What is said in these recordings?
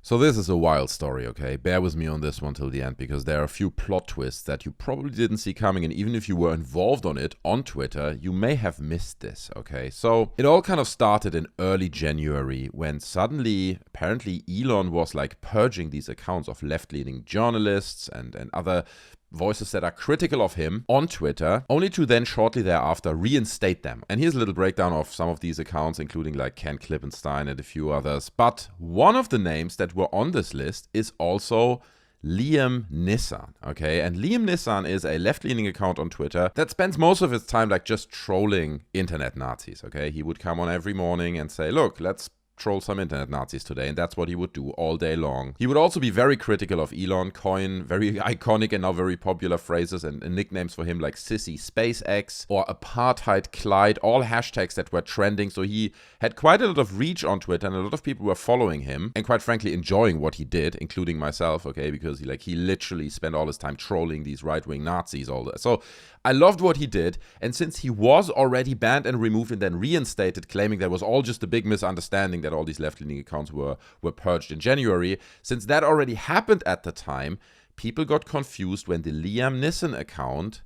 So this is a wild story, okay? Bear with me on this one till the end, because there are a few plot twists that you probably didn't see coming, and even if you were involved on it on Twitter, you may have missed this, okay? So it all kind of started in early January when suddenly, apparently Elon was like purging these accounts of left-leaning journalists and other voices that are critical of him on Twitter, only to then shortly thereafter reinstate them. And here's a little breakdown of some of these accounts, including like Ken Klippenstein and a few others. But one of the names that were on this list is also Liam Nissan, okay? And Liam Nissan is a left-leaning account on Twitter that spends most of its time like just trolling internet Nazis, okay? He would come on every morning and say, look, let's troll some internet Nazis today, and that's what he would do all day long. He would also be very critical of Elon, coin very iconic and now very popular phrases and nicknames for him like sissy SpaceX or apartheid Clyde, all hashtags that were trending. So he had quite a lot of reach on Twitter, and a lot of people were following him and quite frankly enjoying what he did, including myself, okay, because he literally spent all his time trolling these right-wing Nazis, all that. So I loved what he did, and since he was already banned and removed and then reinstated, claiming that was all just a big misunderstanding that all these left-leaning accounts were purged in January, since that already happened at the time, people got confused when the Liam Nissan account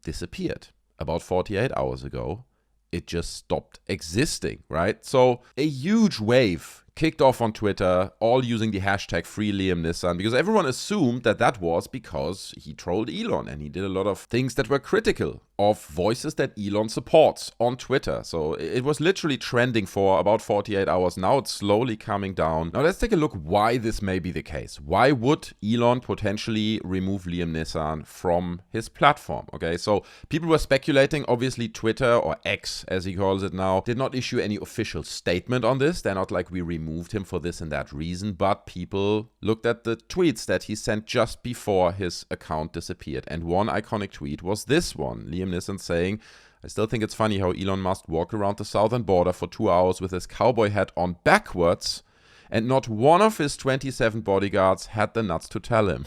disappeared. About 48 hours ago, it just stopped existing, right? So a huge wave kicked off on Twitter, all using the hashtag #FreeLiamNissan, because everyone assumed that that was because he trolled Elon and he did a lot of things that were critical of voices that Elon supports on Twitter. So it was literally trending for about 48 hours. Now it's slowly coming down. Now let's take a look why this may be the case. Why would Elon potentially remove Liam Nissan from his platform? Okay, so people were speculating. Obviously, Twitter, or X as he calls it now, did not issue any official statement on this. They're not like, we removed him for this and that reason, but people looked at the tweets that he sent just before his account disappeared. And one iconic tweet was this one, Liam Nissan saying, I still think it's funny how Elon Musk walked around the southern border for 2 hours with his cowboy hat on backwards, and not one of his 27 bodyguards had the nuts to tell him.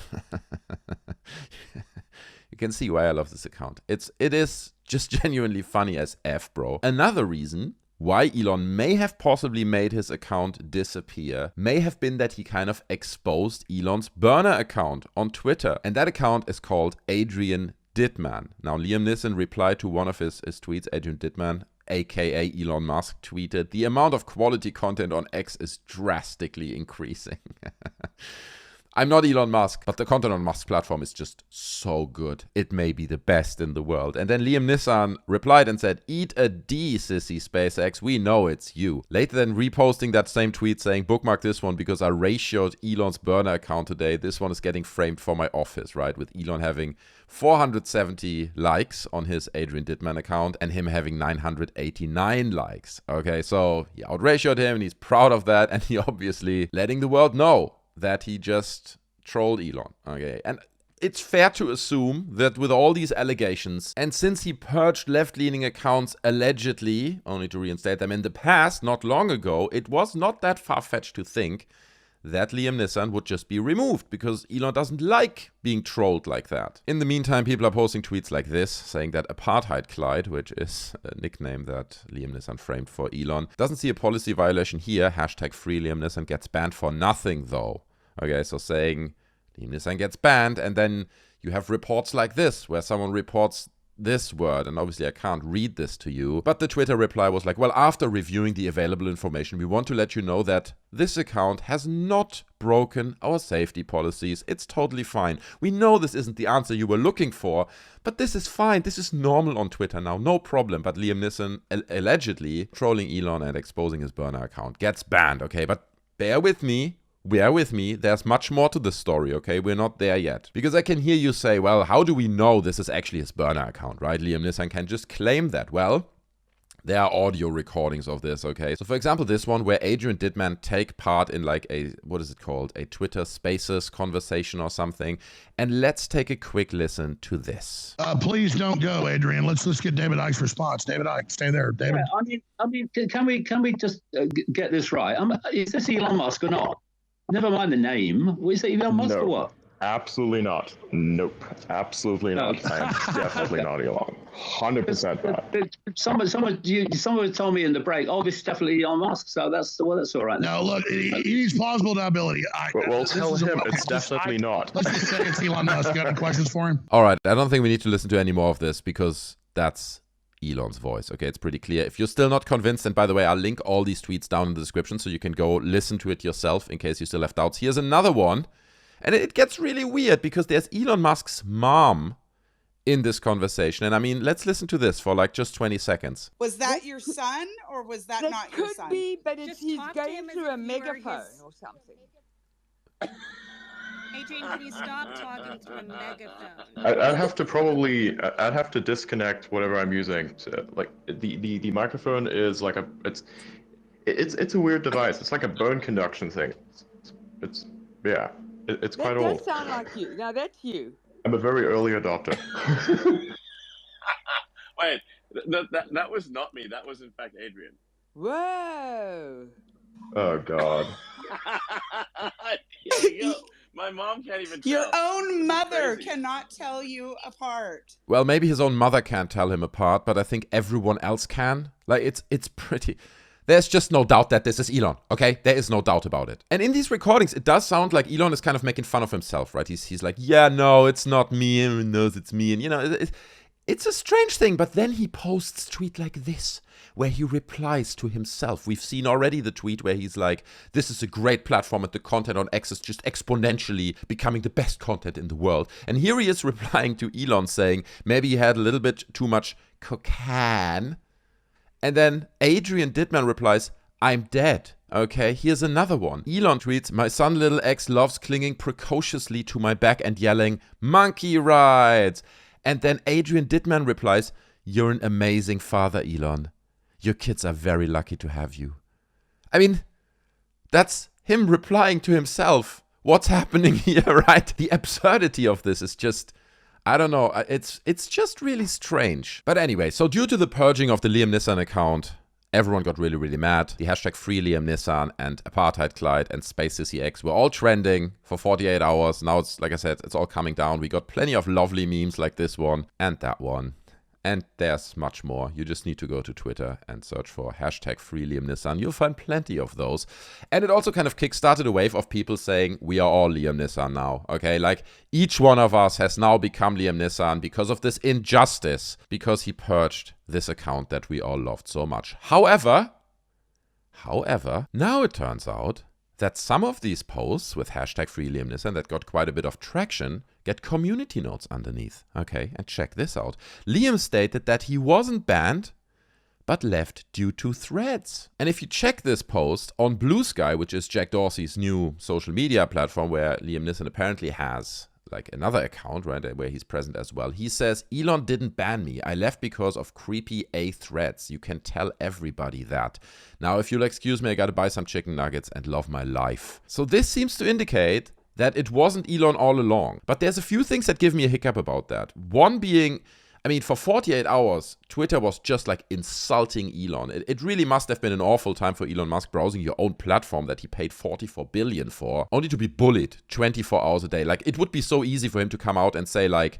You can see why I love this account. It is just genuinely funny as F, bro. Another reason why Elon may have possibly made his account disappear may have been that he kind of exposed Elon's burner account on Twitter. And that account is called Adrian Dittman. Now, Liam Nissan replied to one of his tweets. Adrian Dittman, aka Elon Musk, tweeted, "The amount of quality content on X is drastically increasing." I'm not Elon Musk, but the content on Musk's platform is just so good. It may be the best in the world. And then Liam Nissan replied and said, "Eat a D, sissy SpaceX. We know it's you." Later then reposting that same tweet saying, "Bookmark this one because I ratioed Elon's burner account today. This one is getting framed for my office," right? With Elon having 470 likes on his Adrian Dittman account and him having 989 likes. Okay, so he outratioed him and he's proud of that. And he obviously letting the world know that he just trolled Elon, okay? And it's fair to assume that with all these allegations, and since he purged left-leaning accounts allegedly, only to reinstate them in the past, not long ago, it was not that far-fetched to think that Liam Nissan would just be removed, because Elon doesn't like being trolled like that. In the meantime, people are posting tweets like this, saying that Apartheid Clyde, which is a nickname that Liam Nissan framed for Elon, doesn't see a policy violation here. Hashtag #FreeLiamNissan gets banned for nothing, though. Okay, so saying Liam Nissan gets banned, and then you have reports like this, where someone reports this word, and obviously I can't read this to you, but the Twitter reply was like, well, after reviewing the available information, we want to let you know that this account has not broken our safety policies. It's totally fine. We know this isn't the answer you were looking for, but this is fine. This is normal on Twitter now, no problem. But Liam Nissan allegedly trolling Elon and exposing his burner account gets banned, okay? But bear with me. There's much more to this story, okay? We're not there yet. Because I can hear you say, well, how do we know this is actually his burner account, right? Liam Nissan can just claim that. Well, there are audio recordings of this, okay? So for example, this one where Adrian Dittman take part in like a, what is it called? A Twitter Spaces conversation or something. And let's take a quick listen to this. Please don't go, Adrian. Let's get David Icke's response. David Icke, stay there. David. Yeah, I mean, can we just get this right? Is this Elon Musk or not? Never mind the name. Is it Elon Musk or what? Absolutely not. Nope. Absolutely No. not. I am definitely not Elon. 100% not. Someone told me in the break, oh, this is definitely Elon Musk. So that's all right. No, look, he needs plausible deniability. Well, This tell is a- him okay, it's definitely not. Let's just say it's Elon Musk. Got any questions for him? All right, I don't think we need to listen to any more of this because that's Elon's voice. Okay, it's pretty clear. If you're still not convinced, and by the way, I'll link all these tweets down in the description so you can go listen to it yourself in case you still have doubts. Here's another one. And it gets really weird because there's Elon Musk's mom in this conversation. And I mean, let's listen to this for like just 20 seconds. Was that your son or was that not your son? Could be, but it's, Just he's talk to going him as through if a you were megaphone his- or something. Adrian, can you stop talking through a megaphone? I'd have to disconnect whatever I'm using. Like the microphone is like it's a weird device. It's like a bone conduction thing. It's That quite does old. sound like you. Now that's you. I'm a very early adopter. Wait, that was not me. That was in fact Adrian. Whoa. Oh God. Here we go. My mom can't even tell. Your own This is mother crazy. cannot tell you apart. Well, maybe his own mother can't tell him apart, but I think everyone else can. Like, it's pretty... There's just no doubt that this is Elon, okay? There is no doubt about it. And in these recordings, it does sound like Elon is kind of making fun of himself, right? He's like, yeah, no, it's not me. Everyone knows it's me. And, you know, it's a strange thing. But then he posts a tweet like this, where he replies to himself. We've seen already the tweet where he's like, this is a great platform and the content on X is just exponentially becoming the best content in the world. And here he is replying to Elon saying, maybe he had a little bit too much cocaine. And then Adrian Dittman replies, I'm dead. Okay, here's another one. Elon tweets, my son little X loves clinging precociously to my back and yelling, monkey rides. And then Adrian Dittman replies, you're an amazing father, Elon. Your kids are very lucky to have you. I mean, that's him replying to himself. What's happening here, right? The absurdity of this is just... I don't know, it's just really strange. But anyway, so due to the purging of the Liam Nissan account, everyone got really, really mad. The hashtag Free Liam Nissan and Apartheid Clyde and spacex were all trending for 48 hours. Now it's, like I said, it's all coming down. We got plenty of lovely memes like this one and that one. And there's much more. You just need to go to Twitter and search for hashtag Free Liam Nissan. You'll find plenty of those. And it also kind of kickstarted a wave of people saying, we are all Liam Nissan now. Okay, like each one of us has now become Liam Nissan because of this injustice, because he purged this account that we all loved so much. However, now it turns out that some of these posts with hashtag Free Liam Nissan that got quite a bit of traction get community notes underneath. Okay, and check this out. Liam stated that he wasn't banned, but left due to threads. And if you check this post on Blue Sky, which is Jack Dorsey's new social media platform where Liam Nissan apparently has like another account, right, where he's present as well. He says, Elon didn't ban me. I left because of creepy A threads. You can tell everybody that. Now, if you'll excuse me, I gotta buy some chicken nuggets and love my life. So this seems to indicate that it wasn't Elon all along. But there's a few things that give me a hiccup about that. One being, I mean, for 48 hours, Twitter was just like insulting Elon. It really must have been an awful time for Elon Musk browsing your own platform that he paid $44 billion for, only to be bullied 24 hours a day. Like, it would be so easy for him to come out and say, like,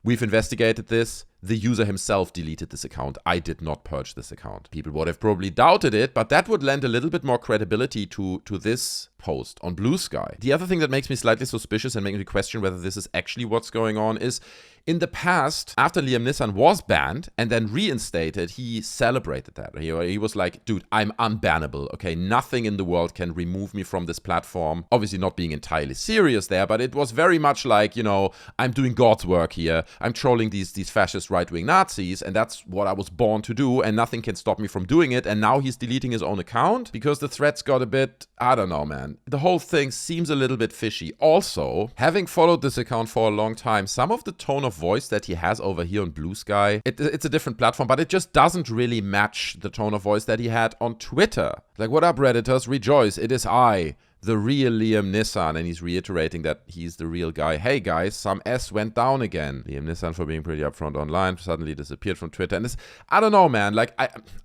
we've investigated this. The user himself deleted this account. I did not purge this account. People would have probably doubted it, but that would lend a little bit more credibility to this post on Blue Sky. The other thing that makes me slightly suspicious and makes me question whether this is actually what's going on is, in the past, after Liam Nissan was banned and then reinstated, he celebrated that. He was like, dude, I'm unbannable, okay? Nothing in the world can remove me from this platform. Obviously not being entirely serious there, but it was very much like, you know, I'm doing God's work here. I'm trolling these fascist right-wing Nazis, and that's what I was born to do, and nothing can stop me from doing it. And now he's deleting his own account because the threats got a bit, I don't know, man. The whole thing seems a little bit fishy. Also, having followed this account for a long time, some of the tone of voice that he has over here on Blue Sky, it's a different platform, but it just doesn't really match the tone of voice that he had on Twitter. Like, what up, Redditors? Rejoice, it is I, the real Liam Nissan, and he's reiterating that he's the real guy. Hey guys, some S went down again. Liam Nissan, for being pretty upfront online, suddenly disappeared from Twitter. And this, I don't know, man. Like,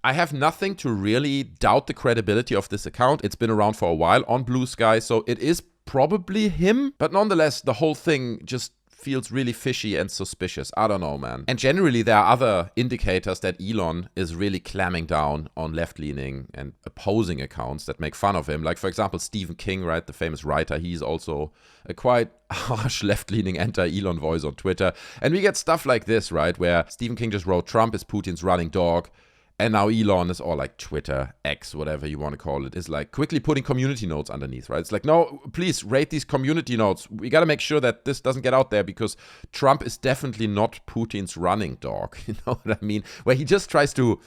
I have nothing to really doubt the credibility of this account. It's been around for a while on Blue Sky, so it is probably him. But nonetheless, the whole thing just feels really fishy and suspicious. I don't know, man. And generally, there are other indicators that Elon is really clamming down on left-leaning and opposing accounts that make fun of him. Like, for example, Stephen King, right, the famous writer, he's also a quite harsh left-leaning anti-Elon voice on Twitter. And we get stuff like this, right, where Stephen King just wrote, Trump is Putin's running dog. And now Elon is, or like Twitter, X, whatever you want to call it, is like quickly putting community notes underneath, right? It's like, no, please rate these community notes. We got to make sure that this doesn't get out there because Trump is definitely not Putin's running dog. You know what I mean? Where he just tries to,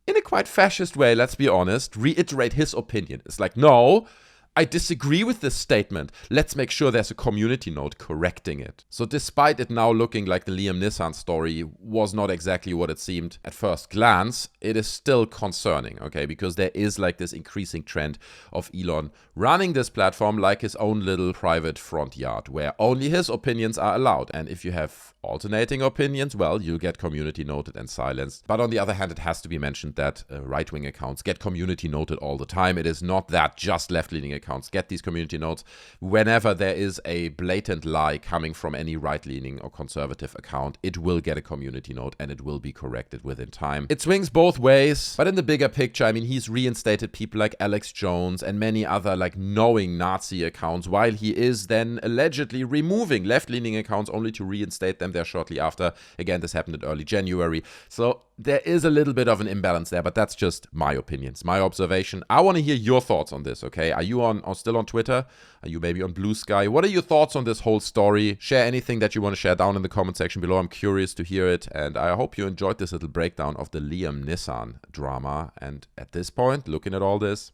in a quite fascist way, let's be honest, reiterate his opinion. It's like, no, I disagree with this statement. Let's make sure there's a community note correcting it. So despite it now looking like the Liam Nissan story was not exactly what it seemed at first glance, it is still concerning, okay? Because there is like this increasing trend of Elon running this platform like his own little private front yard where only his opinions are allowed. And if you have alternating opinions, well, you'll get community noted and silenced. But on the other hand, it has to be mentioned that right-wing accounts get community noted all the time. It is not that just left-leaning accounts get these community notes. Whenever there is a blatant lie coming from any right-leaning or conservative account, it will get a community note and it will be corrected within time. It swings both ways, but in the bigger picture, I mean, he's reinstated people like Alex Jones and many other like knowing Nazi accounts while he is then allegedly removing left-leaning accounts only to reinstate them there shortly after. Again, this happened in early January. So there is a little bit of an imbalance there, but that's just my opinions, my observation. I want to hear your thoughts on this, okay? Are you still on Twitter? Are you maybe on Blue Sky? What are your thoughts on this whole story? Share anything that you want to share down in the comment section below. I'm curious to hear it, and I hope you enjoyed this little breakdown of the Liam Nissan drama. And at this point, looking at all this,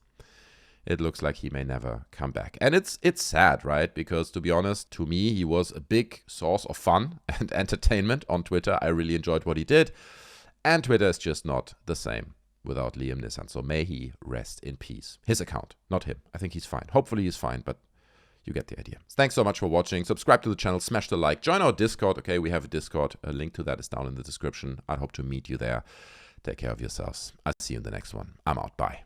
it looks like he may never come back. And it's sad, right? Because to be honest, to me, he was a big source of fun and entertainment on Twitter. I really enjoyed what he did. And Twitter is just not the same without Liam Nissan. So may he rest in peace. His account, not him. I think he's fine. Hopefully he's fine, but you get the idea. Thanks so much for watching. Subscribe to the channel, smash the like, join our Discord. Okay, we have a Discord. A link to that is down in the description. I hope to meet you there. Take care of yourselves. I'll see you in the next one. I'm out. Bye.